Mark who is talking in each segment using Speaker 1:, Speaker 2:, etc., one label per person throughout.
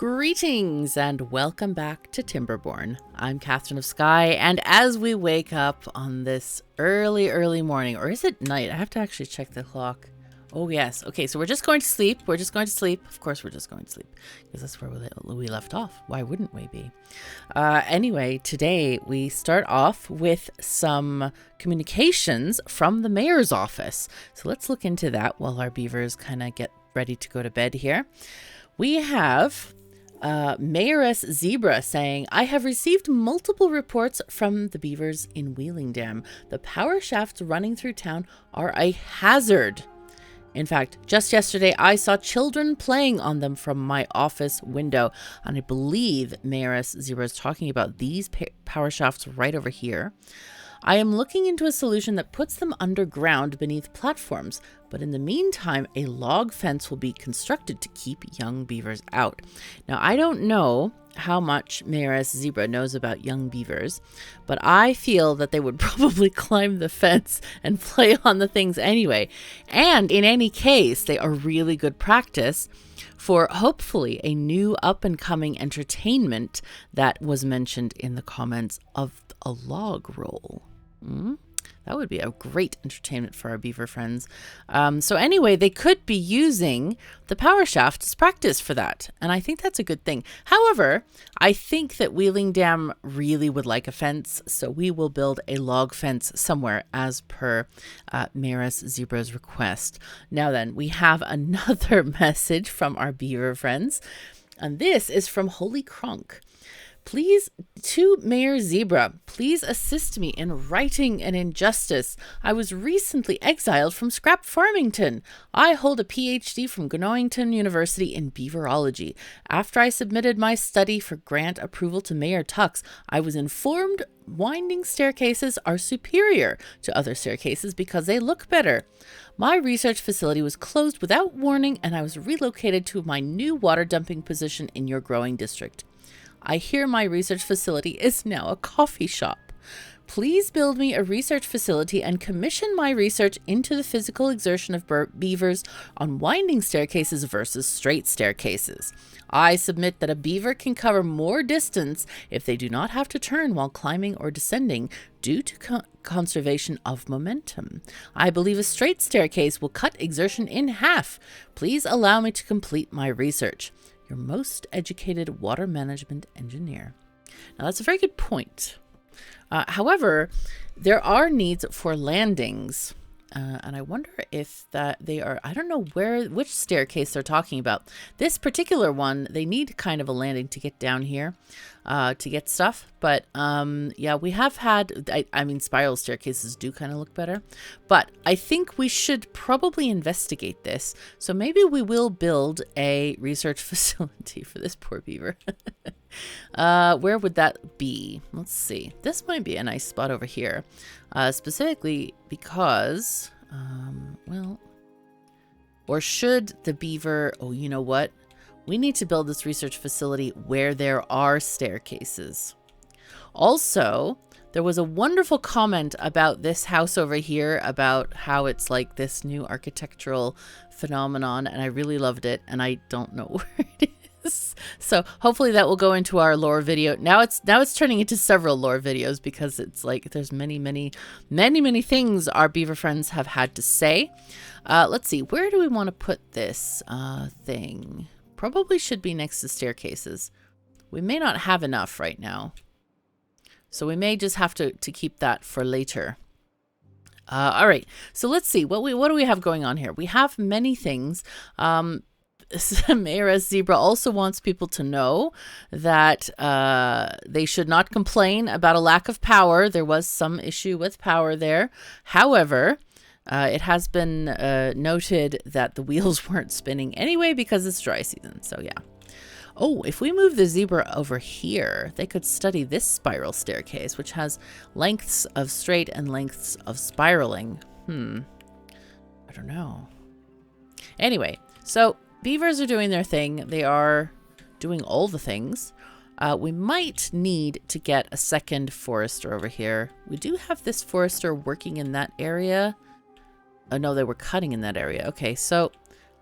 Speaker 1: Greetings and welcome back to Timberborn. I'm KatherineOfSky, and as we wake up on this early morning, or is it night? I have to actually check the clock. Oh yes. Okay, so we're just going to sleep. We're just going to sleep. Of course we're just going to sleep because that's where we left off. Why wouldn't we be? Anyway, today we start off with some communications from the mayor's office. So let's look into that while our beavers kind of get ready to go to bed here. We have Mayoress Zebra saying, I have received multiple reports from the beavers in Wheeling Dam. The power shafts running through town are a hazard. In fact, just yesterday, I saw children playing on them from my office window. And I believe Mayoress Zebra is talking about these power shafts right over here. I am looking into a solution that puts them underground beneath platforms, but in the meantime, a log fence will be constructed to keep young beavers out. Now, I don't know how much Mayoress Zebra knows about young beavers, but I feel that they would probably climb the fence and play on the things anyway. And in any case, they are really good practice for hopefully a new up-and-coming entertainment that was mentioned in the comments of a log roll. That would be a great entertainment for our beaver friends. So anyway, they could be using the power shaft as practice for that. And I think that's a good thing. However, I think that Wheeling Dam really would like a fence. So we will build a log fence somewhere as per Mayoress Zebra's request. Now then, we have another message from our beaver friends. And this is from Holy Crunk. Please, to Mayor Zebra, please assist me in righting an injustice. I was recently exiled from Scrap Farmington. I hold a PhD from Gonowington University in beaverology. After I submitted my study for grant approval to Mayor Tux, I was informed winding staircases are superior to other staircases because they look better. My research facility was closed without warning, and I was relocated to my new water dumping position in your growing district. I hear my research facility is now a coffee shop. Please build me a research facility and commission my research into the physical exertion of beavers on winding staircases versus straight staircases. I submit that a beaver can cover more distance if they do not have to turn while climbing or descending due to conservation of momentum. I believe a straight staircase will cut exertion in half. Please allow me to complete my research. Your most educated water management engineer. Now that's a very good point. However, there are needs for landings. And I wonder if that they are, I don't know which staircase they're talking about. This particular one, they need kind of a landing to get down here to get stuff. But yeah, we have had, I mean, spiral staircases do kind of look better. But I think we should probably investigate this. So maybe we will build a research facility for this poor beaver. Where would that be? Let's see. This might be a nice spot over here. Specifically because, well, or should the beaver, oh, you know what? We need to build this research facility where there are staircases. Also, there was a wonderful comment about this house over here about how it's like this new architectural phenomenon, and I really loved it, and I don't know where it is. So hopefully that will go into our lore video. Now it's turning into several lore videos because it's like there's many things our beaver friends have had to say. Let's see, where do we want to put this thing? Probably should be next to staircases. We may not have enough right now, so we may just have to keep that for later. All right, so let's see what do we have going on here. We have many things. Mayoress Zebra also wants people to know that they should not complain about a lack of power. There was some issue with power there. However, it has been noted that the wheels weren't spinning anyway because it's dry season. So yeah. Oh, if we move the zebra over here, they could study this spiral staircase, which has lengths of straight and lengths of spiraling. I don't know. Anyway, so beavers are doing their thing. They are doing all the things. We might need to get a second forester over here. We do have this forester working in that area. Oh, no, they were cutting in that area. Okay, so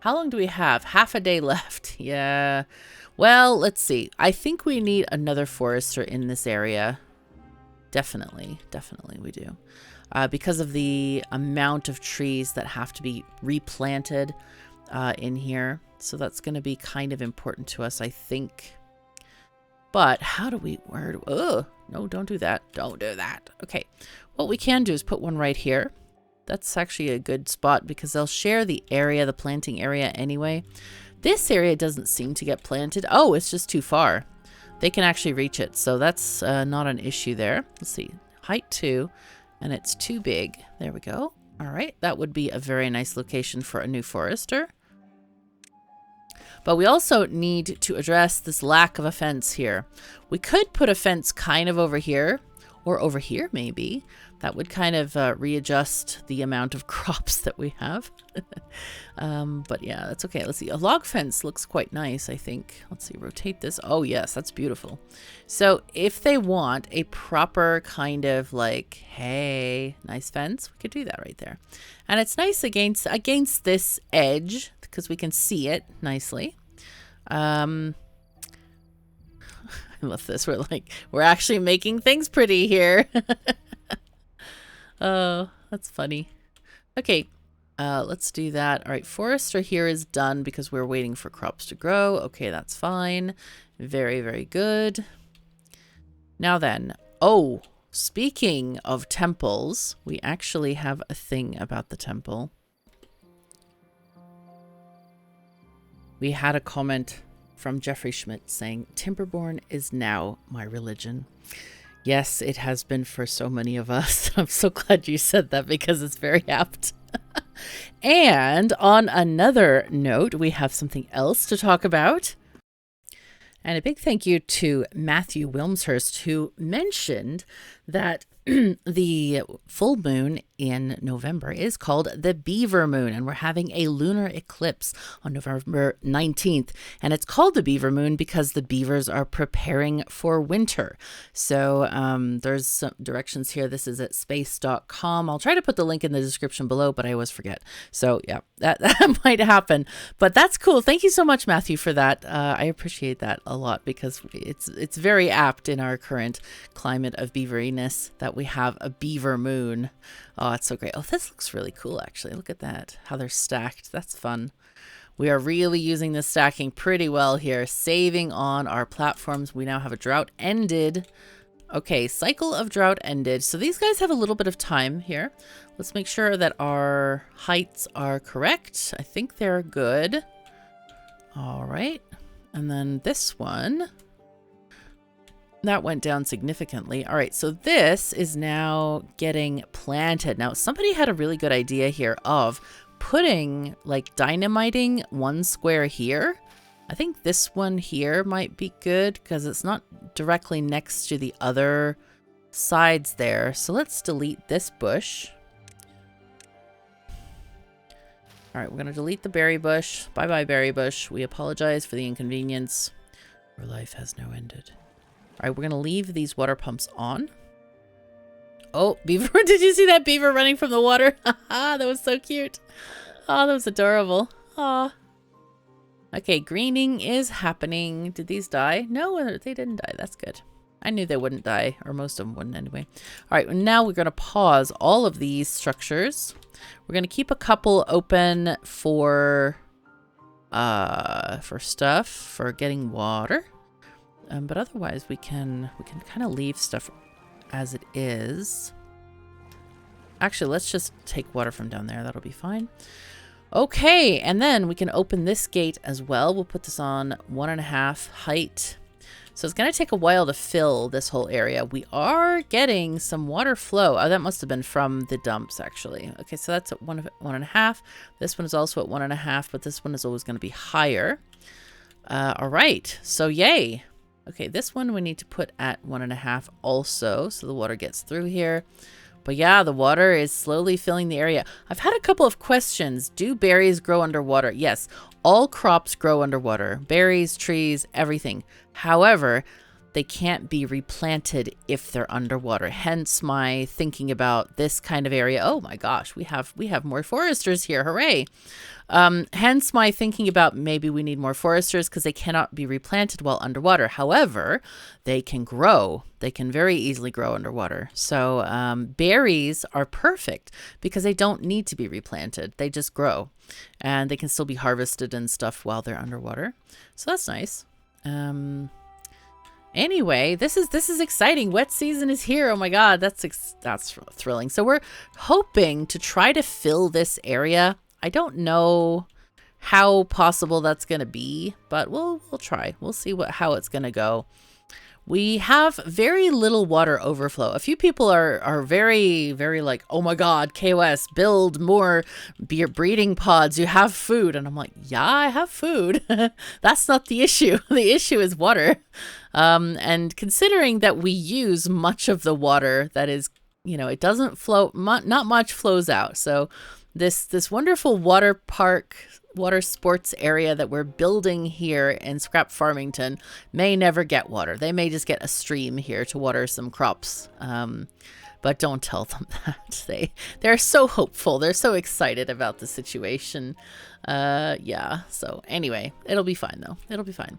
Speaker 1: How long do we have? Half a day left. Yeah. Well, let's see. I think we need another forester in this area. Definitely. Definitely we do. Because of the amount of trees that have to be replanted in here. So that's going to be kind of important to us, I think. But how do we... Oh, no, don't do that. Don't do that. Okay. What we can do is put one right here. That's actually a good spot because they'll share the area, the planting area anyway. This area doesn't seem to get planted. Oh, it's just too far. They can actually reach it. So that's not an issue there. Let's see. Height 2. And it's too big. There we go. All right. That would be a very nice location for a new forester. But we also need to address this lack of a fence here. We could put a fence kind of over here. Or over here, maybe. That would kind of readjust the amount of crops that we have. But yeah, that's okay. Let's see. A log fence looks quite nice, I think. Let's see. Rotate this. Oh, yes. That's beautiful. So if they want a proper kind of like, hey, nice fence, we could do that right there. And it's nice against this edge because we can see it nicely. I love this. We're actually making things pretty here. Oh, that's funny. Okay, let's do that. All right, forester here is done because we're waiting for crops to grow. Okay, that's fine. Very, very good. Now then, oh, speaking of temples, we actually have a thing about the temple. We had a comment from Jeffrey Schmidt saying, Timberborn is now my religion. Yes, it has been for so many of us. I'm so glad you said that because it's very apt. And on another note, we have something else to talk about. And a big thank you to Matthew Wilmshurst, who mentioned that the full moon in November is called the beaver moon, and we're having a lunar eclipse on November 19th. And it's called the beaver moon because the beavers are preparing for winter. So there's some directions here. This is at space.com. I'll try to put the link in the description below, but I always forget. So yeah, that might happen. But that's cool. Thank you so much, Matthew, for that. I appreciate that a lot because it's very apt in our current climate of beaveriness that we have a beaver moon. Oh, it's so great. Oh, this looks really cool, actually. Look at that, how they're stacked. That's fun. We are really using this stacking pretty well here, saving on our platforms. We now have a drought ended. Okay, cycle of drought ended. So these guys have a little bit of time here. Let's make sure that our heights are correct. I think they're good. All right. And then this one, that went down significantly. All right, so this is now getting planted. Now, somebody had a really good idea here of putting, like, dynamiting one square here. I think this one here might be good because it's not directly next to the other sides there. So let's delete this bush. All right, we're going to delete the berry bush. Bye-bye, berry bush. We apologize for the inconvenience. Your life has now ended. All right, we're going to leave these water pumps on. Oh, beaver. Did you see that beaver running from the water? That was so cute. Oh, that was adorable. Oh. Okay, greening is happening. Did these die? No, they didn't die. That's good. I knew they wouldn't die, or most of them wouldn't anyway. All right, now we're going to pause all of these structures. We're going to keep a couple open for stuff, for getting water. But otherwise, we can kind of leave stuff as it is. Actually, let's just take water from down there. That'll be fine. Okay, and then we can open this gate as well. We'll put this on 1.5 height. So it's going to take a while to fill this whole area. We are getting some water flow. Oh, that must have been from the dumps, actually. Okay, so that's at 1.5. This one is also at 1.5, but this one is always going to be higher. All right, so yay. Okay, this one we need to put at 1.5 also, so the water gets through here. But yeah, the water is slowly filling the area. I've had a couple of questions. Do berries grow underwater? Yes, all crops grow underwater. Berries, trees, everything. However, they can't be replanted if they're underwater. Hence my thinking about this kind of area. Oh my gosh, we have more foresters here. Hooray. Hence my thinking about maybe we need more foresters because they cannot be replanted while underwater. However, they can grow. They can very easily grow underwater. So berries are perfect because they don't need to be replanted. They just grow and they can still be harvested and stuff while they're underwater. So that's nice. Anyway, this is exciting. Wet season is here. Oh my God, that's thrilling. So we're hoping to try to fill this area. I don't know how possible that's going to be, but we'll try. We'll see how it's going to go. We have very little water overflow. A few people are very, very like, oh my God, KOS, build more breeding pods. You have food. And I'm like, yeah, I have food. That's not the issue. The issue is water. And considering that we use much of the water that is, it doesn't flow, not much flows out. So this wonderful water sports area that we're building here in Scrap Farmington may never get water. They may just get a stream here to water some crops. But don't tell them that. They're so hopeful. They're so excited about the situation. Yeah. So anyway, it'll be fine though. It'll be fine.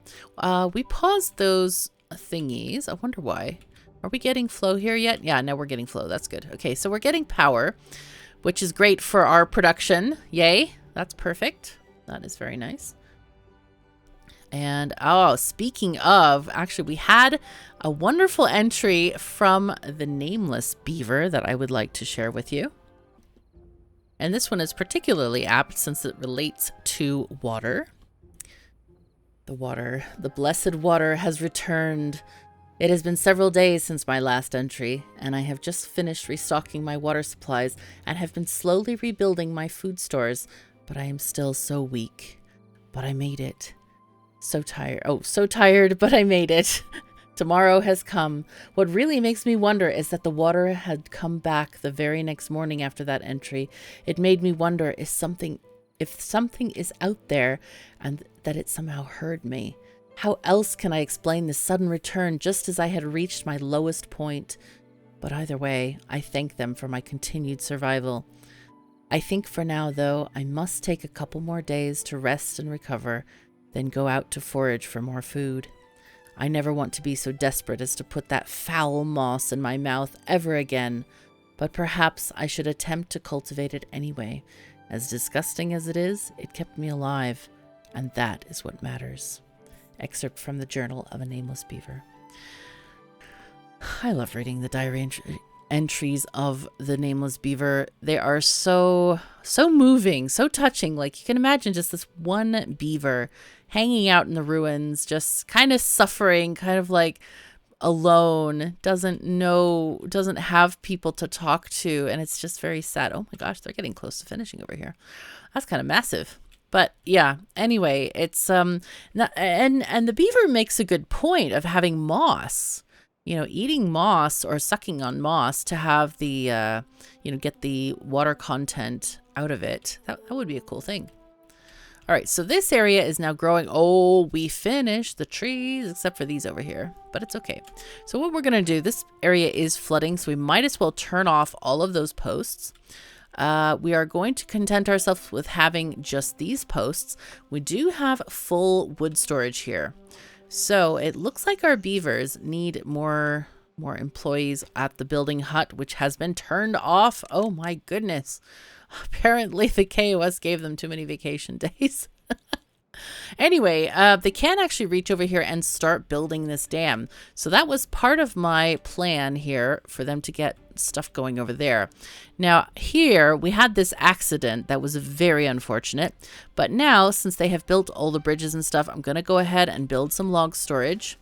Speaker 1: We paused those thingies. I wonder why. Are we getting flow here yet? Yeah, no, we're getting flow. That's good. Okay, so we're getting power, which is great for our production. Yay. That's perfect. That is very nice. And speaking of, actually, we had a wonderful entry from the Nameless beaver that I would like to share with you. And this one is particularly apt since it relates to water. The blessed water has returned. It has been several days since my last entry, and I have just finished restocking my water supplies and have been slowly rebuilding my food stores, but I am still so weak. But I made it. So tired. Oh, so tired, but I made it. Tomorrow has come. What really makes me wonder is that the water had come back the very next morning after that entry. It made me wonder if something is out there and that it somehow heard me. How else can I explain the sudden return just as I had reached my lowest point? But either way, I thank them for my continued survival. I think for now, though, I must take a couple more days to rest and recover, then go out to forage for more food. I never want to be so desperate as to put that foul moss in my mouth ever again, but perhaps I should attempt to cultivate it anyway. As disgusting as it is, it kept me alive, and that is what matters. Excerpt from the Journal of a Nameless Beaver. I love reading the diary entries of the Nameless Beaver. They are so moving, so touching. Like, you can imagine just this one beaver hanging out in the ruins, just kind of suffering, kind of like alone, doesn't have people to talk to, and it's just very sad. Oh my gosh, they're getting close to finishing over here. That's kind of massive. But yeah, anyway, it's and the beaver makes a good point of having moss. Eating moss or sucking on moss to have the, get the water content out of it. That would be a cool thing. All right, so this area is now growing. Oh, we finished the trees, except for these over here, but it's okay. So what we're going to do, this area is flooding, so we might as well turn off all of those posts. We are going to content ourselves with having just these posts. We do have full wood storage here. So it looks like our beavers need more employees at the building hut, which has been turned off. Oh my goodness. Apparently the KOS gave them too many vacation days. Anyway, they can actually reach over here and start building this dam. So that was part of my plan here for them to get stuff going over there. Now here we had this accident that was very unfortunate, but now since they have built all the bridges and stuff, I'm going to go ahead and build some log storage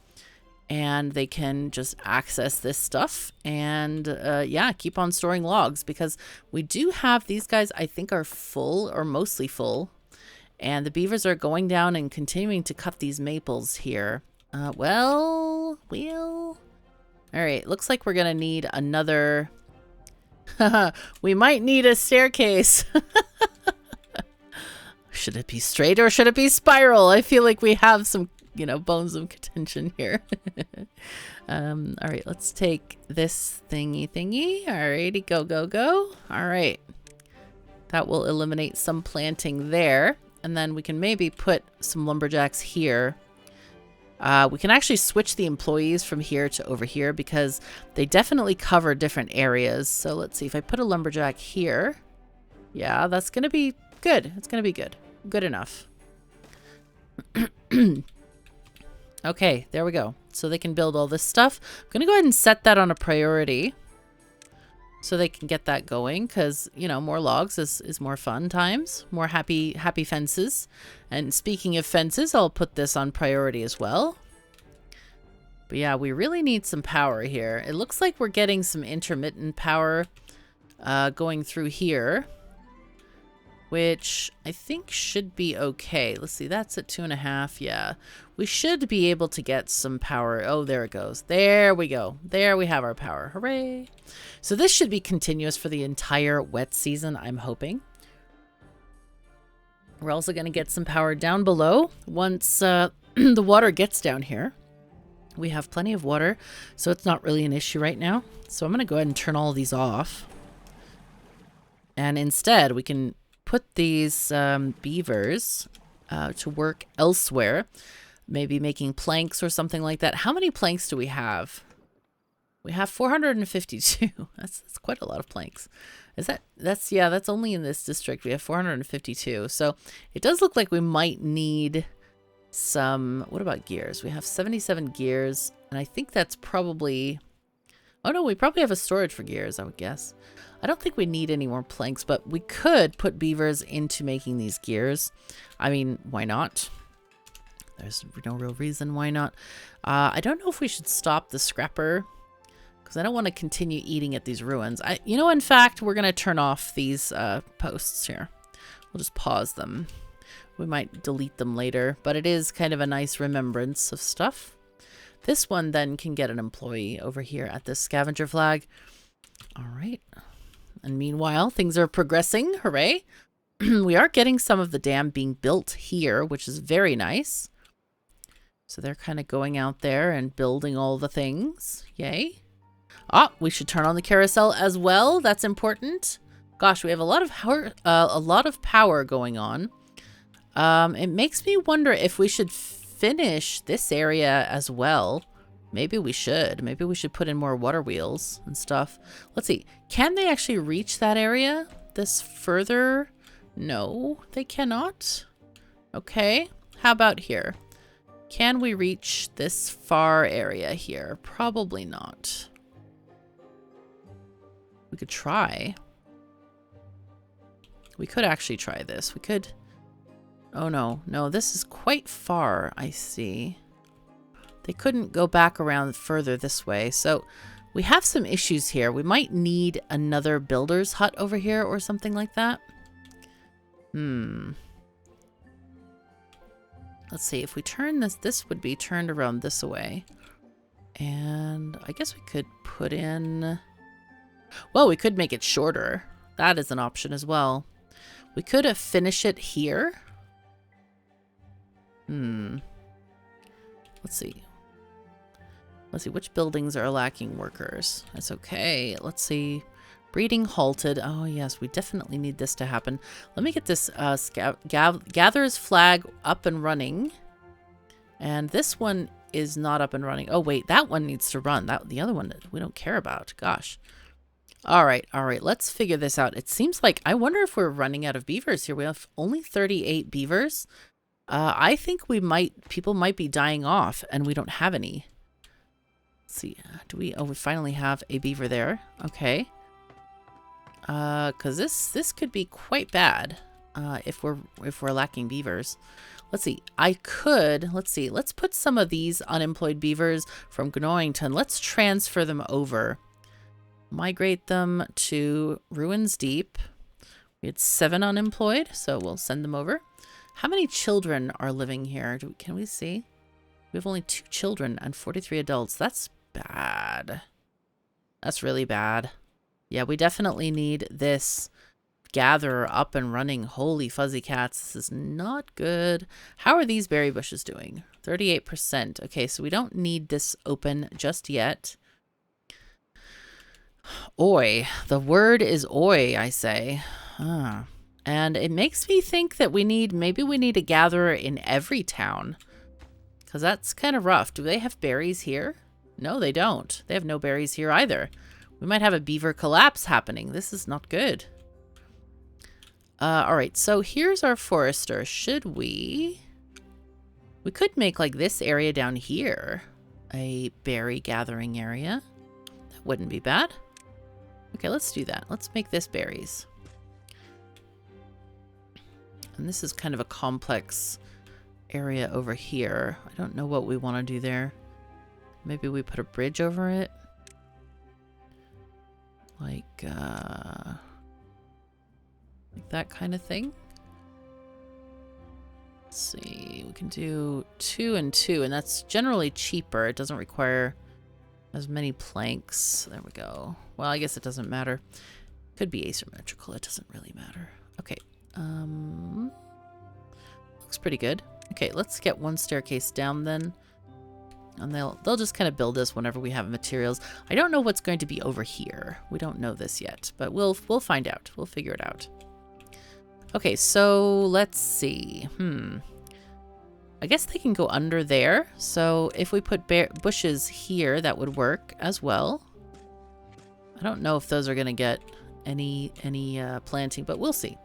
Speaker 1: and they can just access this stuff and yeah, keep on storing logs because we do have these guys I think are full or mostly full. And the beavers are going down and continuing to cut these maples here. All right, looks like we're going to need another... we might need a staircase. Should it be straight or should it be spiral? I feel like we have some you know, bones of contention here. All right, let's take this thingy. Alrighty, go, go, go. All right. That will eliminate some planting there. And then we can maybe put some lumberjacks here. We can actually switch the employees from here to over here because they definitely cover different areas. So let's see if I put a lumberjack here. Yeah, that's going to be good. It's going to be good. Good enough. Okay, there we go. So they can build all this stuff. I'm going to go ahead and set that on a priority so they can get that going because, you know, more logs is more fun times, more happy fences. And speaking of fences, I'll put this on priority as well. But yeah, we really need some power here. It looks like we're getting some intermittent power going through here, which I think should be okay. Let's see, that's at 2.5. Yeah, we should be able to get some power. Oh, there it goes. There we go. There we have our power. Hooray. So this should be continuous for the entire wet season, I'm hoping. We're also going to get some power down below once the water gets down here. We have plenty of water, so it's not really an issue right now. So I'm going to go ahead and turn all of these off. And instead, we can put these beavers to work elsewhere, maybe making planks or something like that. How many planks do we have? We have 452. That's quite a lot of planks. That's only in this district. We have 452. So it does look like we might need some. What about gears? We have 77 gears, and I think that's probably. Oh no, we probably have a storage for gears, I would guess. I don't think we need any more planks, but we could put beavers into making these gears. I mean, why not? There's no real reason why not. I don't know if we should stop the scrapper because I don't want to continue eating at these ruins. You know, in fact, we're going to turn off these posts here. We'll just pause them. We might delete them later, but it is kind of a nice remembrance of stuff. This one then can get an employee over here at this scavenger flag. All right. And meanwhile, things are progressing. Hooray. We are getting some of the dam being built here, which is very nice. So they're kind of going out there and building all the things. Yay. Ah, we should turn on the carousel as well. That's important. Gosh, we have a lot of power going on. It makes me wonder if we should finish this area as well. Maybe we should. Maybe we should put in more water wheels and stuff. Let's see. Can they actually reach that area this further? No, they cannot. Okay. How about here? Can we reach this far area here? Probably not. We could try. We could actually try this. We could. Oh no. No, this is quite far, I see. They couldn't go back around further this way. So we have some issues here. We might need another builder's hut over here or something like that. Let's see. If we turn this, this would be turned around this way. And I guess we could put in... Well, we could make it shorter. That is an option as well. We could finish it here. Let's see. Let's see, which buildings are lacking workers? That's okay. Let's see. Breeding halted. Oh, yes, we definitely need this to happen. Let me get this gatherer's flag up and running. And this one is not up and running. Oh, wait, that one needs to run. The other one we don't care about. Gosh. All right. Let's figure this out. It seems like, I wonder if we're running out of beavers here. We have only 38 beavers. I think people might be dying off and we don't have any. Let's see, do we? Oh, we finally have a beaver there. Okay. Because this could be quite bad. If we're lacking beavers. Let's see. Let's see. Let's put some of these unemployed beavers from Gnoington. Let's transfer them over. Migrate them to Ruins Deep. We had 7 unemployed, so we'll send them over. How many children are living here? Can we see? We have only 2 children and 43 adults. That's bad. That's really bad. Yeah, we definitely need this gatherer up and running. Holy fuzzy cats. This is not good. How are these berry bushes doing? 38%. Okay, so we don't need this open just yet. Oi. The word is oi, I say. Ah. And it makes me think that maybe we need a gatherer in every town. Because that's kind of rough. Do they have berries here? No, they don't. They have no berries here either. We might have a beaver collapse happening. This is not good. All right, so here's our forester. Should we... We could make like this area down here a berry gathering area. That wouldn't be bad. Okay, let's do that. Let's make this berries. And this is kind of a complex area over here. I don't know what we want to do there. Maybe we put a bridge over it. Like that kind of thing. Let's see, we can do 2 and 2, and that's generally cheaper. It doesn't require as many planks. There we go. Well, I guess it doesn't matter. Could be asymmetrical. It doesn't really matter. Okay. Looks pretty good. Okay, let's get one staircase down then. And they'll just kind of build this whenever we have materials. I don't know what's going to be over here. We don't know this yet, but we'll find out. We'll figure it out. Okay, so let's see. I guess they can go under there. So if we put bushes here, that would work as well. I don't know if those are going to get any planting, but we'll see.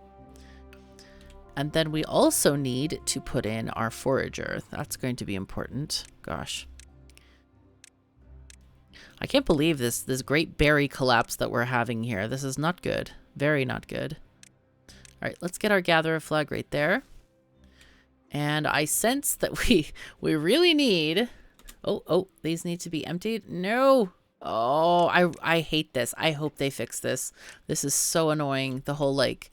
Speaker 1: And then we also need to put in our forager. That's going to be important. Gosh. I can't believe this great berry collapse that we're having here. This is not good. Very not good. All right, let's get our gatherer flag right there. And I sense that we really need... Oh, these need to be emptied. No. Oh, I hate this. I hope they fix this. This is so annoying. The whole, like,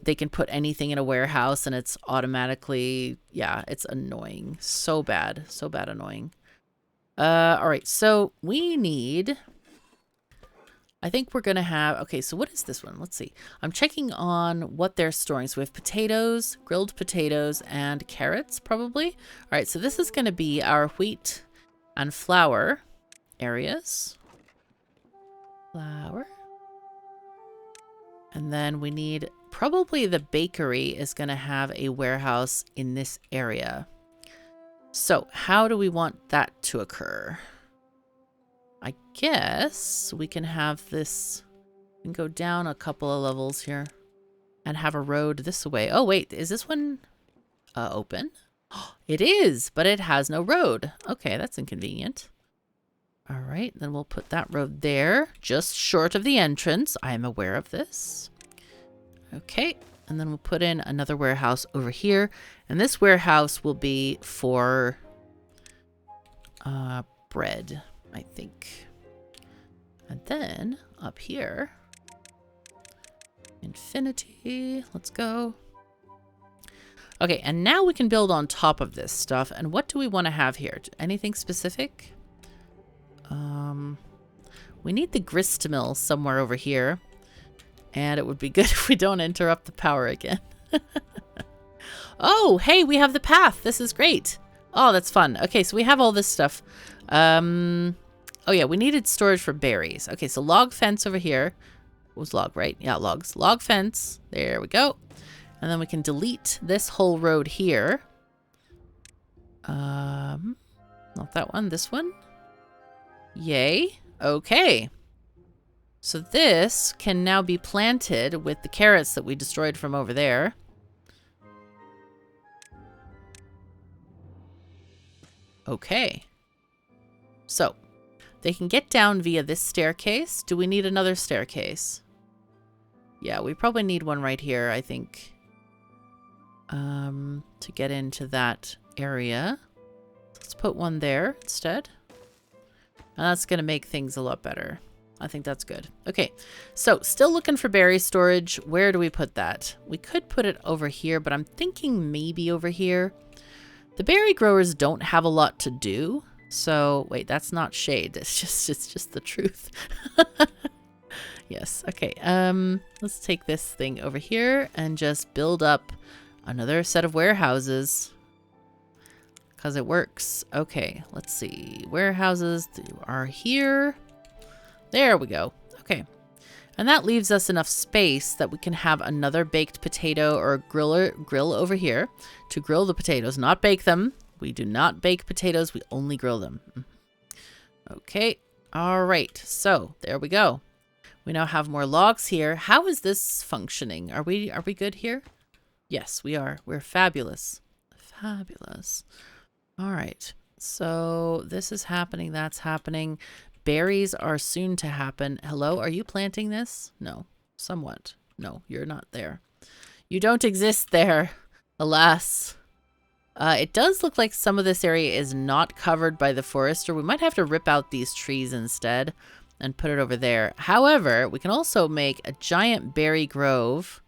Speaker 1: they can put anything in a warehouse and it's automatically... Yeah, it's annoying. So bad. So bad annoying. All right, so we need... I think we're going to have... Okay, so what is this one? Let's see. I'm checking on what they're storing. So we have potatoes, grilled potatoes, and carrots, probably. All right, so this is going to be our wheat and flour areas. Flour. And then we need... Probably the bakery is going to have a warehouse in this area. So how do we want that to occur? I guess we can have this, we can go down a couple of levels here and have a road this way. Oh, wait, is this one open? It is, but it has no road. Okay, that's inconvenient. All right, then we'll put that road there, just short of the entrance. I am aware of this. Okay, and then we'll put in another warehouse over here. And this warehouse will be for bread, I think. And then up here, infinity, let's go. Okay, and now we can build on top of this stuff. And what do we want to have here? Anything specific? We need the grist mill somewhere over here. And it would be good if we don't interrupt the power again. Oh, hey, we have the path. This is great. Oh, that's fun. Okay, so we have all this stuff. Oh, yeah, we needed storage for berries. Okay, so log fence over here. It was log, right? Yeah, logs. Log fence. There we go. And then we can delete this whole road here. Not that one. This one. Yay. Okay. So this can now be planted with the carrots that we destroyed from over there. Okay. So, they can get down via this staircase. Do we need another staircase? Yeah, we probably need one right here, I think. To get into that area. Let's put one there instead. And that's going to make things a lot better. I think that's good. Okay, so still looking for berry storage. Where do we put that? We could put it over here, but I'm thinking maybe over here. The berry growers don't have a lot to do. So, wait, that's not shade. It's just the truth. Yes, okay. Let's take this thing over here and just build up another set of warehouses. because it works. Okay, let's see. Warehouses are here. There we go. Okay. And that leaves us enough space that we can have another baked potato or grill over here to grill the potatoes, not bake them. We do not bake potatoes. We only grill them. Okay. All right. So there we go. We now have more logs here. How is this functioning? Are we good here? Yes, we are. We're fabulous. Fabulous. All right. So this is happening. That's happening. Berries are soon to happen. Hello, are you planting this? No, somewhat. No, you're not there. You don't exist there, alas. It does look like some of this area is not covered by the forest, or we might have to rip out these trees instead and put it over there. However, we can also make a giant berry grove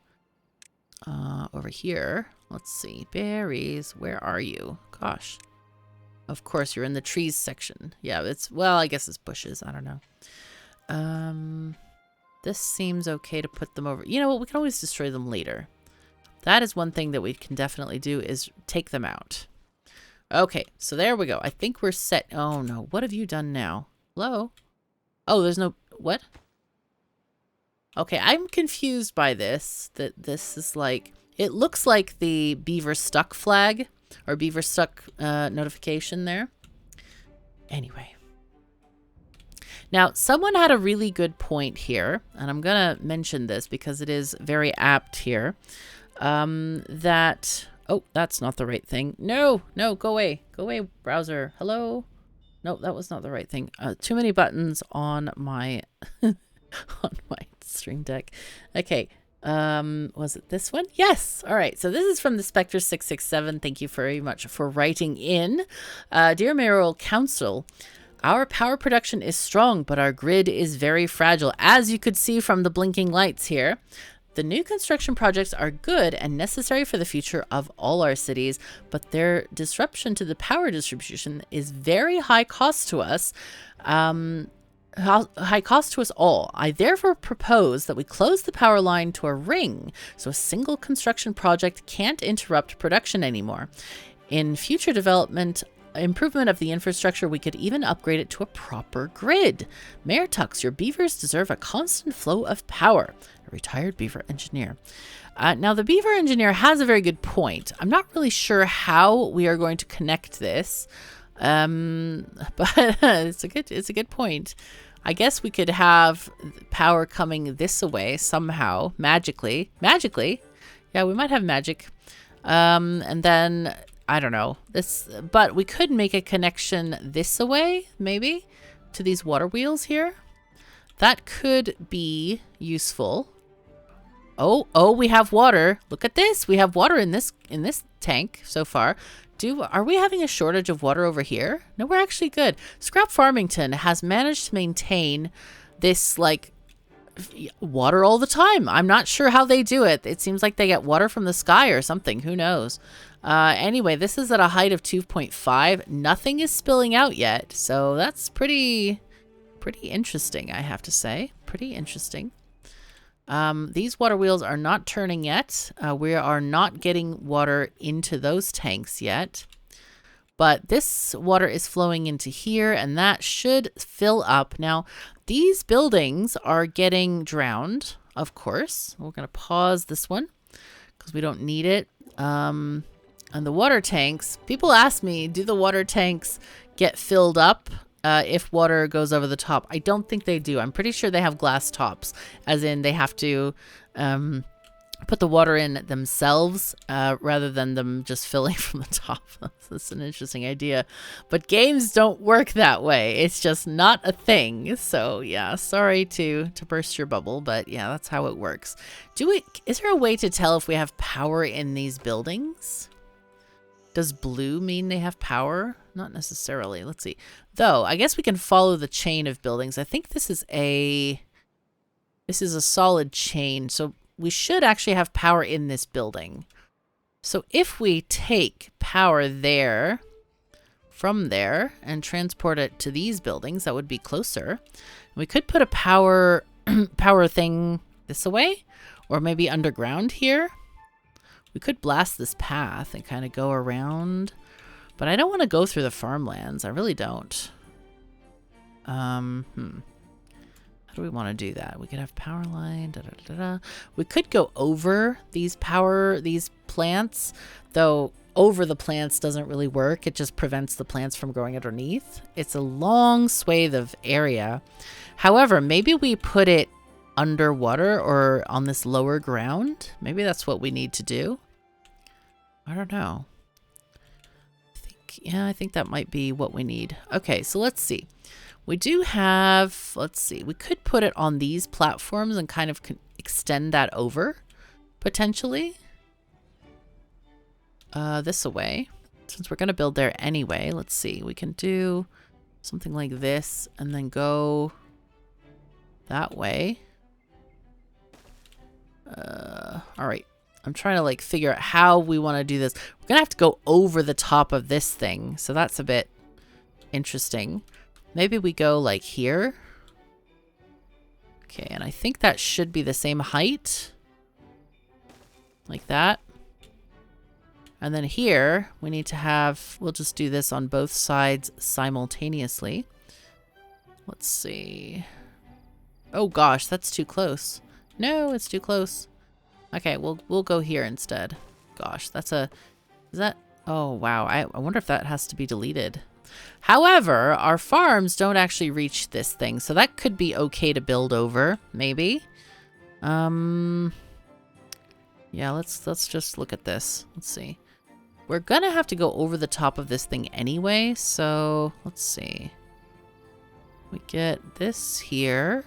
Speaker 1: over here. Let's see. Berries, where are you? Gosh. Of course, you're in the trees section. Yeah, well, I guess it's bushes. I don't know. This seems okay to put them over. You know what? We can always destroy them later. That is one thing that we can definitely do is take them out. Okay, so there we go. I think we're set. Oh, no. What have you done now? Hello? Oh, there's no... What? Okay, I'm confused by this. That this is like... It looks like the beaver stuck flag. Or beaver stuck notification there. Anyway. Now, someone had a really good point here. And I'm going to mention this because it is very apt here. That... Oh, that's not the right thing. No, go away. Go away, browser. Hello? No, that was not the right thing. Too many buttons on my... on my Stream Deck. Okay. Was it this one? Yes. All right. So this is from the Spectre 667. Thank you very much for writing in. Dear Mayoral Council, our power production is strong, but our grid is very fragile, as you could see from the blinking lights here. The new construction projects are good and necessary for the future of all our cities, but their disruption to the power distribution is very high cost to us. High cost to us all. I therefore propose that we close the power line to a ring so a single construction project can't interrupt production anymore. In future improvement of the infrastructure, we could even upgrade it to a proper grid. Mayor Tux, your beavers deserve a constant flow of power. A retired beaver engineer. Now, the beaver engineer has a very good point. I'm not really sure how we are going to connect this. But it's a good point. I guess we could have power coming this way somehow, magically. Yeah, we might have magic. And then I don't know but we could make a connection this way, maybe, to these water wheels here. That could be useful. Oh, we have water. Look at this. We have water in this tank so far. Are we having a shortage of water over here? No, we're actually good. Scrap Farmington has managed to maintain this, like, water all the time. I'm not sure how they do it. It seems like they get water from the sky or something. Who knows? Anyway, this is at a height of 2.5. Nothing is spilling out yet. So that's pretty interesting, I have to say. Pretty interesting. These water wheels are not turning yet. We are not getting water into those tanks yet. But this water is flowing into here, and that should fill up. Now, these buildings are getting drowned, of course. We're going to pause this one because we don't need it. And the water tanks, people ask me, do the water tanks get filled up if water goes over the top? I don't think they do. I'm pretty sure they have glass tops, as in they have to put the water in themselves rather than them just filling from the top. That's an interesting idea. But games don't work that way. It's just not a thing. So yeah, sorry to burst your bubble, but yeah, that's how it works. Is there a way to tell if we have power in these buildings? Does blue mean they have power? Not necessarily. Let's see. Though, I guess we can follow the chain of buildings. I think this is a solid chain. So we should actually have power in this building. So if we take power there from there and transport it to these buildings, that would be closer. We could put a power thing this way, or maybe underground here. We could blast this path and kind of go around. But I don't want to go through the farmlands. I really don't. How do we want to do that? We could have power line. Da, da, da, da. We could go over these plants, though over the plants doesn't really work. It just prevents the plants from growing underneath. It's a long swathe of area. However, maybe we put it underwater or on this lower ground. Maybe that's what we need to do. I don't know. I think that might be what we need. Okay, so let's see. We do have, let's see, we could put it on these platforms and kind of extend that over, potentially. This away. Since we're going to build there anyway, let's see. We can do something like this and then go that way. All right. I'm trying to like figure out how we want to do this. We're going to have to go over the top of this thing. So that's a bit interesting. Maybe we go like here. Okay, and I think that should be the same height. Like that. And then here, we need to have, we'll just do this on both sides simultaneously. Let's see. Oh gosh, that's too close. No, it's too close. Okay, we'll go here instead. Gosh, that's a, is that, oh wow, I wonder if that has to be deleted. However, our farms don't actually reach this thing, so that could be okay to build over, maybe. Yeah, let's just look at this. Let's see. We're gonna have to go over the top of this thing anyway, so let's see. We get this here.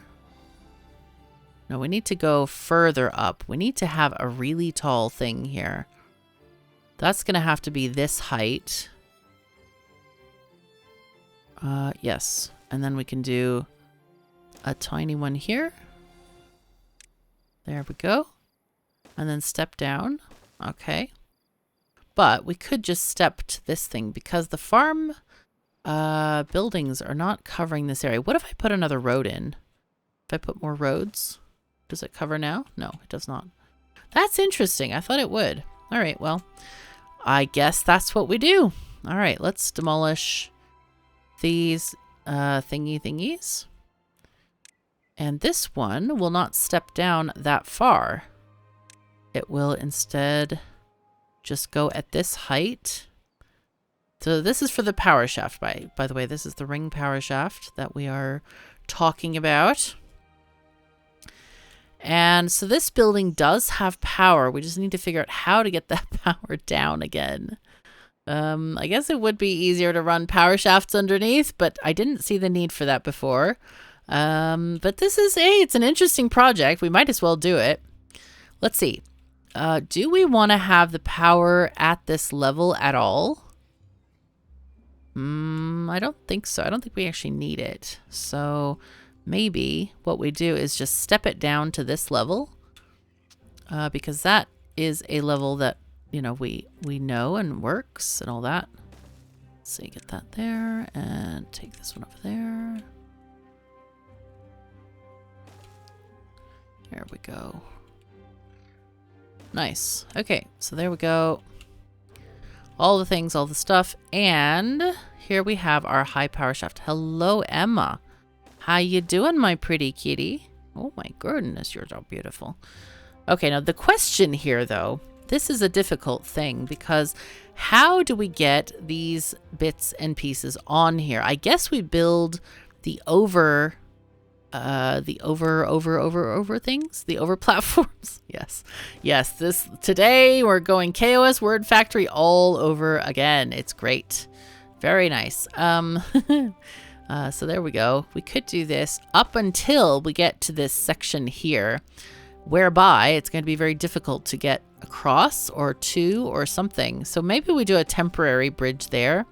Speaker 1: No, we need to go further up. We need to have a really tall thing here. That's gonna have to be this height. Yes. And then we can do a tiny one here. There we go. And then step down. Okay. But we could just step to this thing because the farm buildings are not covering this area. What if I put another road in? If I put more roads, does it cover now? No, it does not. That's interesting. I thought it would. All right, well, I guess that's what we do. All right, let's demolish these thingies. And this one will not step down that far. It will instead just go at this height. So this is for the power shaft. By the way, this is the ring power shaft that we are talking about. And so this building does have power. We just need to figure out how to get that power down again. I guess it would be easier to run power shafts underneath, but I didn't see the need for that before. But this is it's an interesting project. We might as well do it. Let's see. Do we want to have the power at this level at all? I don't think so. I don't think we actually need it. So maybe what we do is just step it down to this level. Because that is a level that, you know, we know and works and all that. Let's see, get that there and take this one over there. There we go. Nice. Okay, so there we go. All the things, all the stuff. And here we have our high power shaft. Hello, Emma. How you doing, my pretty kitty? Oh my goodness, you're so beautiful. Okay, now the question here, though, this is a difficult thing because how do we get these bits and pieces on here? I guess we build the over things, the over platforms. Yes, today we're going KOS Word Factory all over again. It's great. Very nice. So there we go. We could do this up until we get to this section here, whereby it's going to be very difficult to get across or to or something. So maybe we do a temporary bridge there.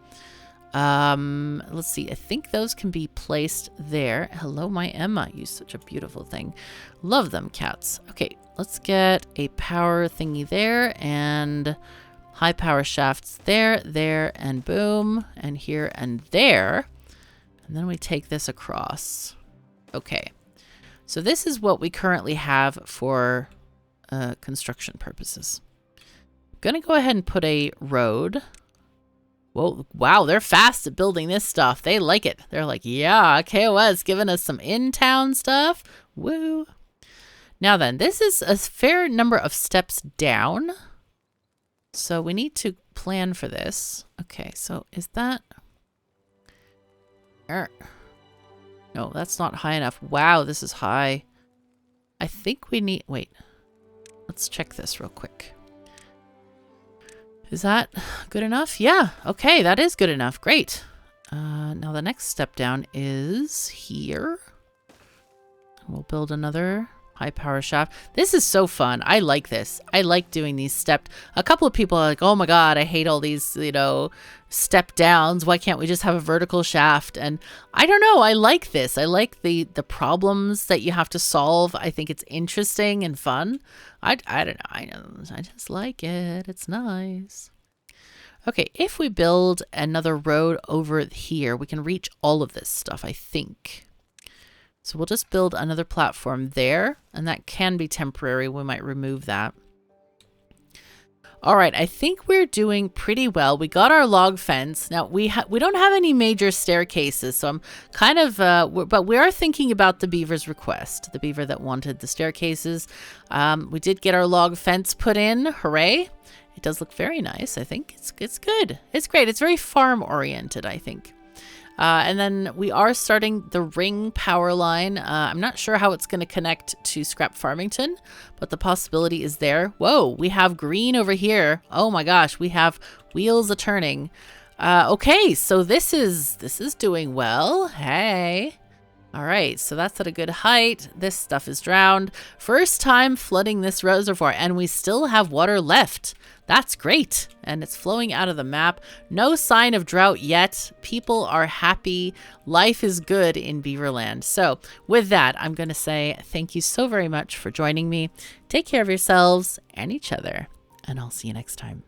Speaker 1: Let's see. I think those can be placed there. Hello, my Emma. You're such a beautiful thing. Love them cats. Okay, let's get a power thingy there and high power shafts there, and boom, and here and there. And then we take this across. Okay. So this is what we currently have for construction purposes. I'm going to go ahead and put a road Whoa, wow, they're fast at building this stuff. They like it. They're like, yeah, KOS giving us some in-town stuff. Woo. Now then, this is a fair number of steps down. So we need to plan for this. Okay, so is that... No, that's not high enough. Wow, this is high. I think we need... Wait. Let's check this real quick. Is that good enough? Yeah. Okay, that is good enough. Great. Now the next step down is here. We'll build another high power shaft. This is so fun. I like this. I like doing these stepped. A couple of people are like, oh my God, I hate all these, you know, step downs. Why can't we just have a vertical shaft? And I don't know. I like this. I like the problems that you have to solve. I think it's interesting and fun. I don't know. I just like it. It's nice. Okay, if we build another road over here, we can reach all of this stuff, I think. So we'll just build another platform there, and that can be temporary. We might remove that. All right, I think we're doing pretty well. We got our log fence. Now, we don't have any major staircases, so I'm kind of, but we are thinking about the beaver's request, the beaver that wanted the staircases. We did get our log fence put in. Hooray. It does look very nice, I think. It's good. It's great. It's very farm-oriented, I think. And then we are starting the ring power line. I'm not sure how it's going to connect to Scrap Farmington, but the possibility is there. Whoa, we have green over here. Oh my gosh, we have wheels a-turning. Okay, so this is doing well. Hey. All right, so that's at a good height. This stuff is drowned. First time flooding this reservoir, and we still have water left. That's great. And it's flowing out of the map. No sign of drought yet. People are happy. Life is good in Beaverland. So with that, I'm going to say thank you so very much for joining me. Take care of yourselves and each other, and I'll see you next time.